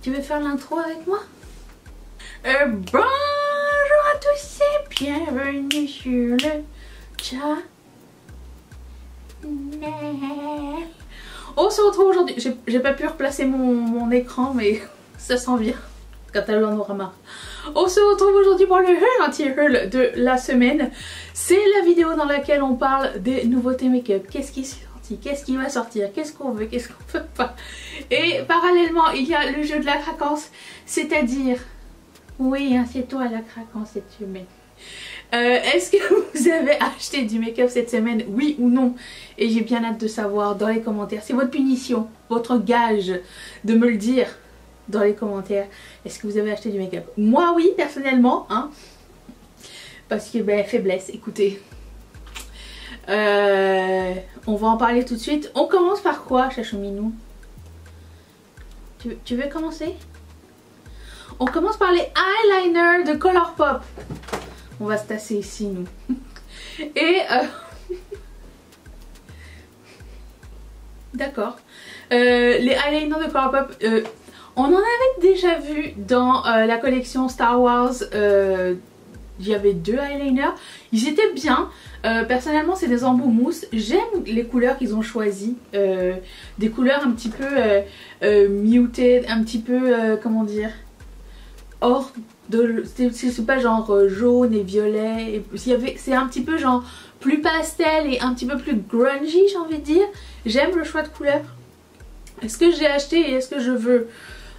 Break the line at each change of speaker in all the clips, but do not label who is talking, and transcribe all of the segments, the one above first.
Tu veux faire l'intro avec moi? Bonjour à tous et bienvenue sur le channel. On se retrouve aujourd'hui. J'ai pas pu replacer mon écran, mais ça s'en vient quand elle en aura marre. On se retrouve aujourd'hui pour le haul anti-haul de la semaine. C'est la vidéo dans laquelle on parle des nouveautés make-up. Qu'est-ce qui est sorti? Qu'est-ce qui va sortir? Qu'est-ce qu'on veut? Qu'est-ce qu'on veut pas? Et parallèlement, il y a le jeu de la craquance, c'est-à-dire... Oui, hein, c'est toi la craquance cette semaine. Est-ce que vous avez acheté du make-up cette semaine? Oui ou non? Et j'ai bien hâte de savoir dans les commentaires. C'est votre punition, votre gage de me le dire dans les commentaires. Est-ce que vous avez acheté du make-up? Moi oui, personnellement, hein. Parce que ben faiblesse, écoutez. On va en parler tout de suite. On commence par quoi, Chachouminou? Tu veux commencer? On commence par les eyeliners de Colourpop. On va se tasser ici, nous. Et... D'accord. Les eyeliners de Colourpop, on en avait déjà vu dans la collection Star Wars. Il y avait 2 eyeliners. Ils étaient bien. Personnellement, c'est des embouts mousse. J'aime les couleurs qu'ils ont choisies. Des couleurs un petit peu muted, un petit peu... comment dire, hors de... C'est pas genre jaune et violet. C'est un petit peu genre plus pastel et un petit peu plus grungy, j'ai envie de dire. J'aime le choix de couleurs. Est-ce que j'ai acheté et est-ce que je veux?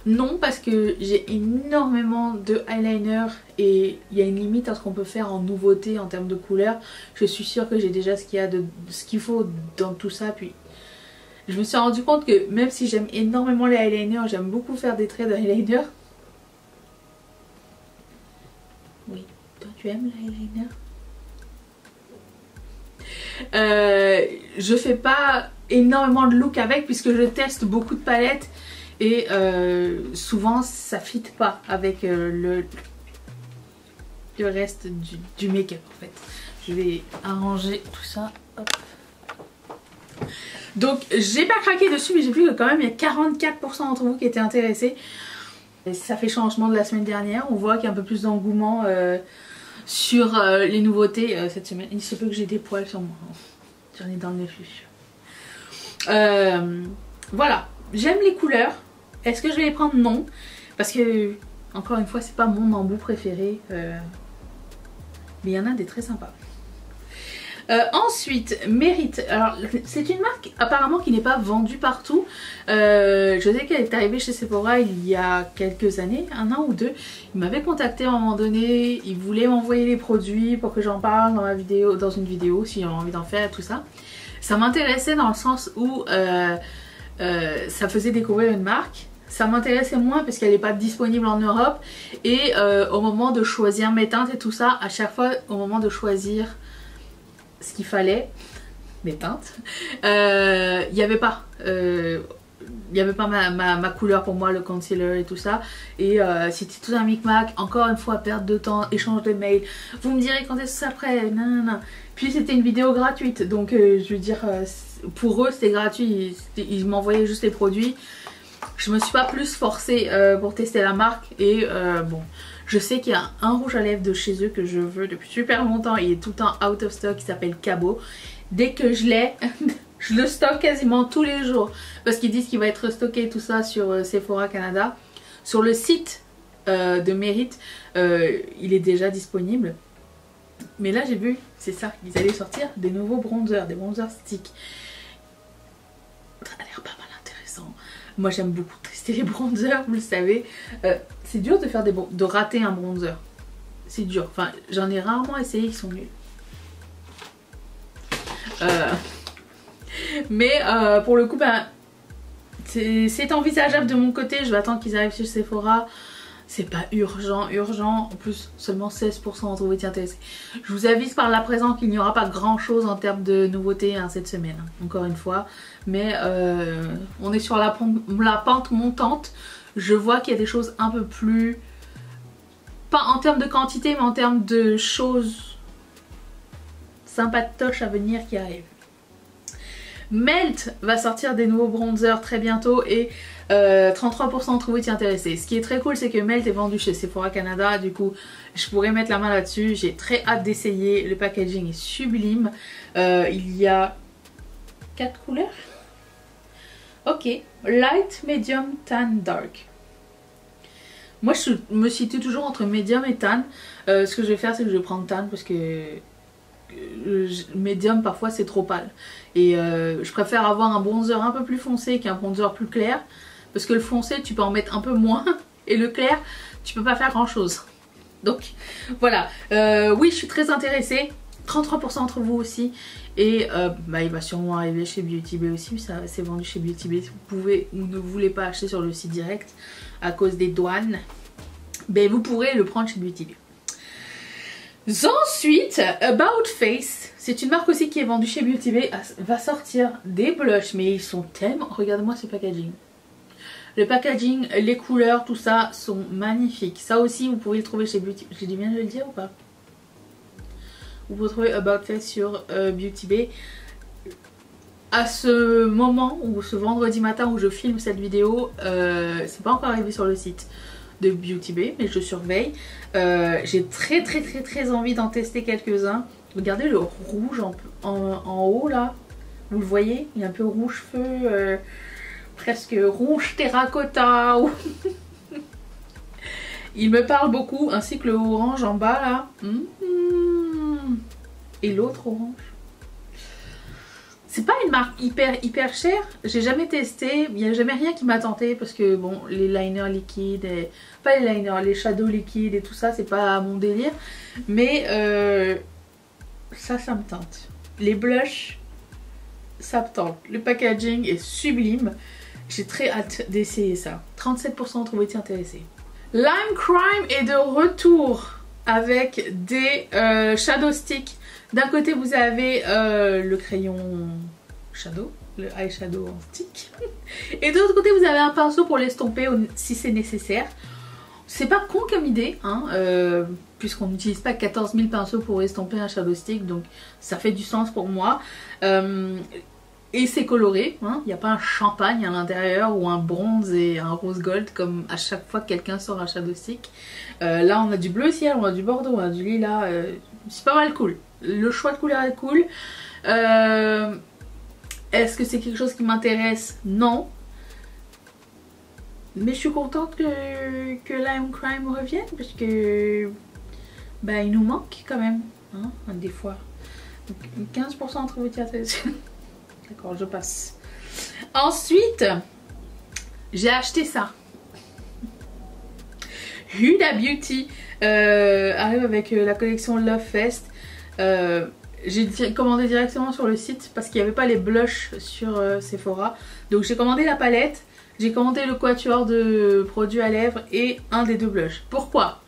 Non, parce que j'ai énormément de eyeliner et il y a une limite à ce qu'on peut faire en nouveauté en termes de couleurs. Je suis sûre que j'ai déjà ce qu'il faut dans tout ça. Puis je me suis rendu compte que même si j'aime énormément les eyeliners, j'aime beaucoup faire des traits d'eyeliner. Oui, toi tu aimes l'eyeliner? Je fais pas énormément de look avec puisque je teste beaucoup de palettes. Et souvent ça fit pas avec le reste du make-up en fait. Je vais arranger tout ça. Hop. Donc j'ai pas craqué dessus, mais j'ai vu que quand même il y a 44% d'entre vous qui étaient intéressés. Et ça fait changement de la semaine dernière. On voit qu'il y a un peu plus d'engouement sur les nouveautés cette semaine. Il se peut que j'ai des poils sur moi. J'en ai dans le nez. Voilà, j'aime les couleurs. Est-ce que je vais les prendre? Non. Parce que, encore une fois, c'est pas mon embout préféré. Mais il y en a des très sympas. Ensuite, Merit. Alors, c'est une marque apparemment qui n'est pas vendue partout. Je sais qu'elle est arrivée chez Sephora il y a quelques années, 1 an ou 2. Il m'avait contacté à un moment donné. Il voulait m'envoyer les produits pour que j'en parle dans une vidéo, si j'ai envie d'en faire, tout ça. Ça m'intéressait dans le sens où ça faisait découvrir une marque. Ça m'intéressait moins parce qu'elle n'est pas disponible en Europe. Et au moment de choisir mes teintes et tout ça, à chaque fois au moment de choisir ce qu'il fallait, mes teintes, il n'y avait pas. Il n'y avait pas ma couleur pour moi, le concealer et tout ça. Et c'était tout un micmac. Encore une fois, perte de temps, échange de mails. Vous me direz quand est-ce que ça prêt? Non. Puis c'était une vidéo gratuite. Donc je veux dire, pour eux c'était gratuit. Ils m'envoyaient juste les produits. Je me suis pas plus forcée pour tester la marque. Et bon, je sais qu'il y a un rouge à lèvres de chez eux que je veux depuis super longtemps. Il est tout le temps out of stock. Il s'appelle Cabo. Dès que je l'ai... Je le stocke quasiment tous les jours parce qu'ils disent qu'il va être stocké tout ça sur Sephora Canada. Sur le site de Merit, il est déjà disponible. Mais là j'ai vu, c'est ça, ils allaient sortir des nouveaux bronzers, des bronzers sticks. Ça a l'air pas mal intéressant. Moi j'aime beaucoup tester les bronzers, vous le savez. C'est dur de faire de rater un bronzer. C'est dur, enfin j'en ai rarement essayé qui sont nuls. Mais pour le coup, ben, c'est envisageable de mon côté. Je vais attendre qu'ils arrivent chez Sephora. C'est pas urgent. En plus, seulement 16% d'entre vous étaient intéressés. Je vous avise par là présent qu'il n'y aura pas grand chose en termes de nouveautés hein, cette semaine. Encore une fois. Mais on est sur la pente montante. Je vois qu'il y a des choses un peu plus... Pas en termes de quantité, mais en termes de choses sympatoches à venir qui arrivent. Melt va sortir des nouveaux bronzers très bientôt et 33% d'entre vous y intéressés. Ce qui est très cool, c'est que Melt est vendu chez Sephora Canada. Du coup, je pourrais mettre la main là-dessus. J'ai très hâte d'essayer. Le packaging est sublime. Il y a 4 couleurs. Ok. Light, Medium, Tan, Dark. Moi, je me situe toujours entre Medium et Tan. Ce que je vais faire, c'est que je vais prendre Tan parce que Medium, parfois, c'est trop pâle. Et je préfère avoir un bronzer un peu plus foncé qu'un bronzer plus clair. Parce que le foncé, tu peux en mettre un peu moins. Et le clair, tu peux pas faire grand chose. Donc, voilà. Oui, je suis très intéressée. 33% d'entre vous aussi. Et il va sûrement arriver chez Beauty Bay aussi. Ça, c'est vendu chez Beauty Bay. Si vous pouvez ou ne voulez pas acheter sur le site direct à cause des douanes, ben, vous pourrez le prendre chez Beauty Bay. Ensuite, About Face, c'est une marque aussi qui est vendue chez Beauty Bay, va sortir des blushs, mais ils sont tellement... Regardez-moi ce packaging. Le packaging, les couleurs, tout ça sont magnifiques. Ça aussi, vous pouvez le trouver chez Beauty Bay. J'ai dit bien de le dire ou pas? Vous pouvez trouver About Face sur Beauty Bay. À ce moment, ou ce vendredi matin où je filme cette vidéo, c'est pas encore arrivé sur le site de Beauty Bay, mais je surveille. J'ai très envie d'en tester quelques-uns. Regardez le rouge en haut là, vous le voyez, il est un peu rouge feu, presque rouge terracotta. Il me parle beaucoup, ainsi que le orange en bas là. Et l'autre orange. C'est pas une marque hyper chère, j'ai jamais testé, il n'y a jamais rien qui m'a tenté parce que bon, les liners liquides, pas les liners, les shadows liquides et tout ça, c'est pas mon délire. Mais ça me tente. Les blushs, ça me tente. Le packaging est sublime, j'ai très hâte d'essayer ça. 37% d'entre vous étiez intéressés. Lime Crime est de retour avec des shadow sticks. D'un côté vous avez le crayon shadow, le eyeshadow en stick. Et de l'autre côté vous avez un pinceau pour l'estomper si c'est nécessaire. C'est pas con comme idée, hein, puisqu'on n'utilise pas 14 000 pinceaux pour estomper un shadow stick. Donc ça fait du sens pour moi. Et c'est coloré, hein, il n'y a pas un champagne à l'intérieur ou un bronze et un rose gold comme à chaque fois que quelqu'un sort un shadow stick. Là on a du bleu ciel, on a du bordeaux, on a du lilas, c'est pas mal cool. Le choix de couleur est cool. Est-ce que c'est quelque chose qui m'intéresse? Non. Mais je suis contente que Lime Crime revienne parce que bah, il nous manque quand même, hein, des fois. Donc, 15% d'entre vous tiens. D'accord, je passe. Ensuite, j'ai acheté ça. Huda Beauty arrive avec la collection Love Fest. J'ai commandé directement sur le site parce qu'il n'y avait pas les blushs sur Sephora. Donc j'ai commandé la palette, j'ai commandé le quatuor de produits à lèvres et un des deux blushs. Pourquoi?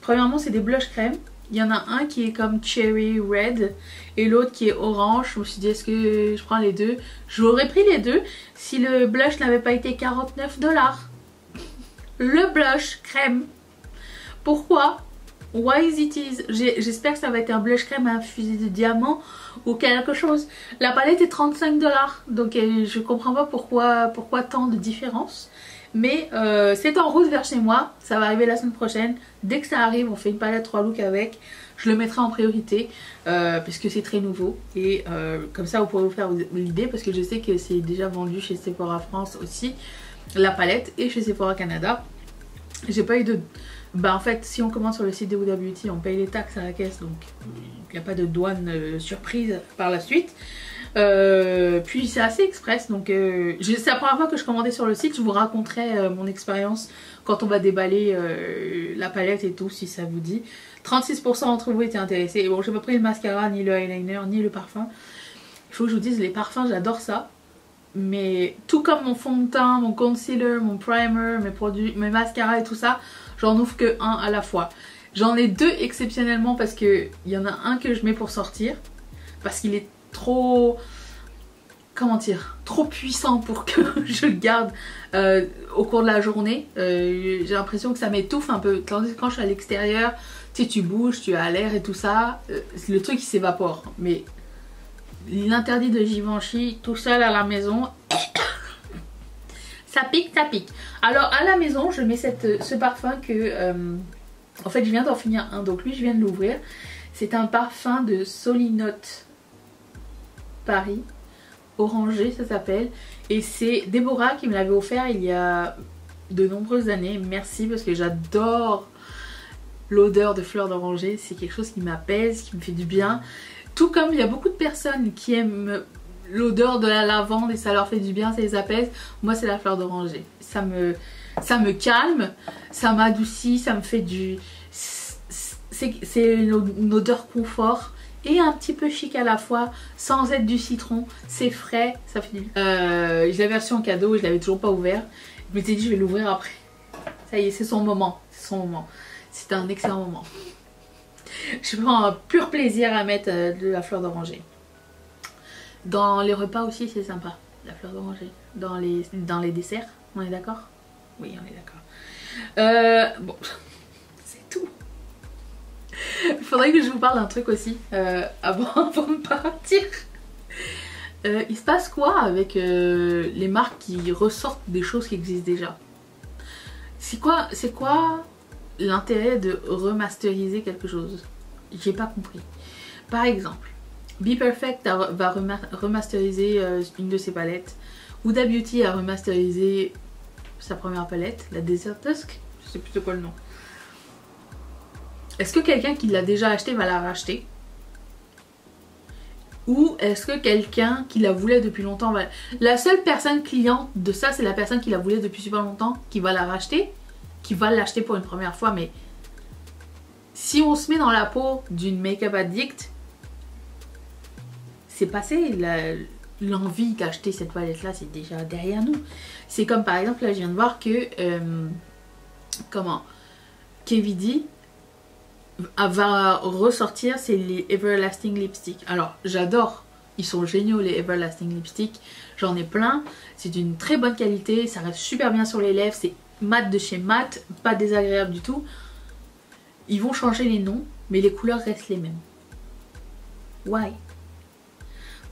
Premièrement, c'est des blushs crème. Il y en a un qui est comme cherry red et l'autre qui est orange. Je me suis dit, est-ce que je prends les deux? J'aurais pris les deux si le blush n'avait pas été 49 $. Le blush crème. Pourquoi? Why is it is? J'espère que ça va être un blush crème infusé de diamant ou quelque chose. La palette est 35 $. Donc je comprends pas pourquoi tant de différence. Mais c'est en route vers chez moi. Ça va arriver la semaine prochaine. Dès que ça arrive, on fait une palette 3 looks avec. Je le mettrai en priorité parce que c'est très nouveau. Et comme ça vous pourrez vous faire l'idée. Parce que je sais que c'est déjà vendu chez Sephora France aussi. La palette et chez Sephora Canada. J'ai pas eu de... Bah en fait si on commande sur le site de Huda Beauty on paye les taxes à la caisse. Donc il n'y a pas de douane surprise par la suite. Puis c'est assez express. Donc c'est la première fois que je commandais sur le site. Je vous raconterai mon expérience quand on va déballer la palette et tout si ça vous dit. 36% d'entre vous étaient intéressés. Et bon, j'ai pas pris le mascara, ni le eyeliner, ni le parfum. Il faut que je vous dise, les parfums j'adore ça. Mais tout comme mon fond de teint, mon concealer, mon primer, mes produits, mes mascaras et tout ça, j'en ouvre que un à la fois. J'en ai deux exceptionnellement parce qu'il y en a un que je mets pour sortir. Parce qu'il est trop... Comment dire? Trop puissant pour que je le garde au cours de la journée. J'ai l'impression que ça m'étouffe un peu. Tandis que quand je suis à l'extérieur, tu sais, tu bouges, tu as l'air et tout ça. Le truc il s'évapore. Mais l'interdit de Givenchy tout seul à la maison. Ça pique, ça pique. Alors à la maison, je mets ce parfum que... en fait, je viens d'en finir un, donc lui, je viens de l'ouvrir. C'est un parfum de Solinote Paris. Orangé, ça s'appelle. Et c'est Déborah qui me l'avait offert il y a de nombreuses années. Merci, parce que j'adore l'odeur de fleurs d'oranger. C'est quelque chose qui m'apaise, qui me fait du bien. Tout comme il y a beaucoup de personnes qui aiment l'odeur de la lavande et ça leur fait du bien, ça les apaise. Moi, c'est la fleur d'oranger. Ça me calme, ça m'adoucit, ça me fait du... C'est une odeur confort et un petit peu chic à la fois, sans être du citron. C'est frais, ça fait du bien. Je l'avais reçu en cadeau et je l'avais toujours pas ouvert. Je m'étais dit je vais l'ouvrir après. Ça y est, c'est son moment. C'est son moment. C'est un excellent moment. Je prends un pur plaisir à mettre de la fleur d'oranger. Dans les repas aussi, c'est sympa, la fleur d'oranger. Dans les desserts, on est d'accord? Oui, on est d'accord. Bon, c'est tout. Il faudrait que je vous parle d'un truc aussi avant de partir. Il se passe quoi avec les marques qui ressortent des choses qui existent déjà? C'est quoi l'intérêt de remasteriser quelque chose? J'ai pas compris. Par exemple, Be Perfect va remasteriser une de ses palettes. Huda Beauty a remasterisé sa première palette, la Desert Dusk. Je sais plus de quoi le nom. Est-ce que quelqu'un qui l'a déjà acheté va la racheter? Ou est-ce que quelqu'un qui la voulait depuis longtemps va... La seule personne cliente de ça, c'est la personne qui la voulait depuis super longtemps, qui va la racheter, qui va l'acheter pour une première fois. Mais si on se met dans la peau d'une make-up addict, c'est passé, l'envie d'acheter cette palette là, c'est déjà derrière nous. C'est comme par exemple, là je viens de voir que KVD va ressortir, c'est les Everlasting Lipstick. Alors j'adore, ils sont géniaux les Everlasting Lipstick, j'en ai plein, c'est d'une très bonne qualité, ça reste super bien sur les lèvres, c'est mat de chez mat, pas désagréable du tout. Ils vont changer les noms, mais les couleurs restent les mêmes. Why?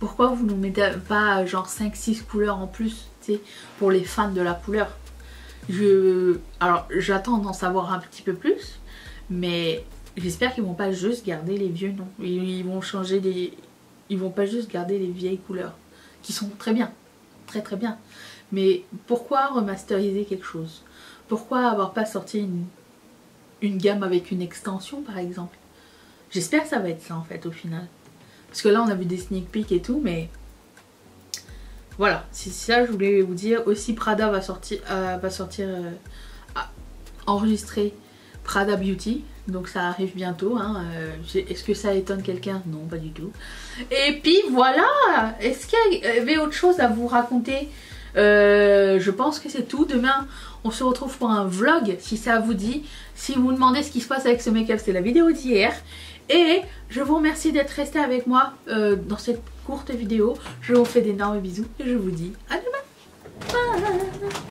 Pourquoi vous ne mettez pas genre 5-6 couleurs en plus, tu sais, pour les fans de la couleur? Alors j'attends d'en savoir un petit peu plus, mais j'espère qu'ils vont pas juste garder les vieux noms. Ils vont pas juste garder les vieilles couleurs, qui sont très bien, très très bien. Mais pourquoi remasteriser quelque chose? Pourquoi avoir pas sorti une gamme avec une extension par exemple? J'espère que ça va être ça en fait au final. Parce que là on a vu des sneak peeks et tout, mais voilà, c'est ça je voulais vous dire. Aussi Prada va enregistrer Prada Beauty, donc ça arrive bientôt, hein. Est-ce que ça étonne quelqu'un? Non, pas du tout. Et puis voilà, est-ce qu'il y avait autre chose à vous raconter? Je pense que c'est tout. Demain on se retrouve pour un vlog si ça vous dit. Si vous vous demandez ce qui se passe avec ce make-up, c'est la vidéo d'hier. Et je vous remercie d'être resté avec moi dans cette courte vidéo. Je vous fais d'énormes bisous et je vous dis à demain. Bye.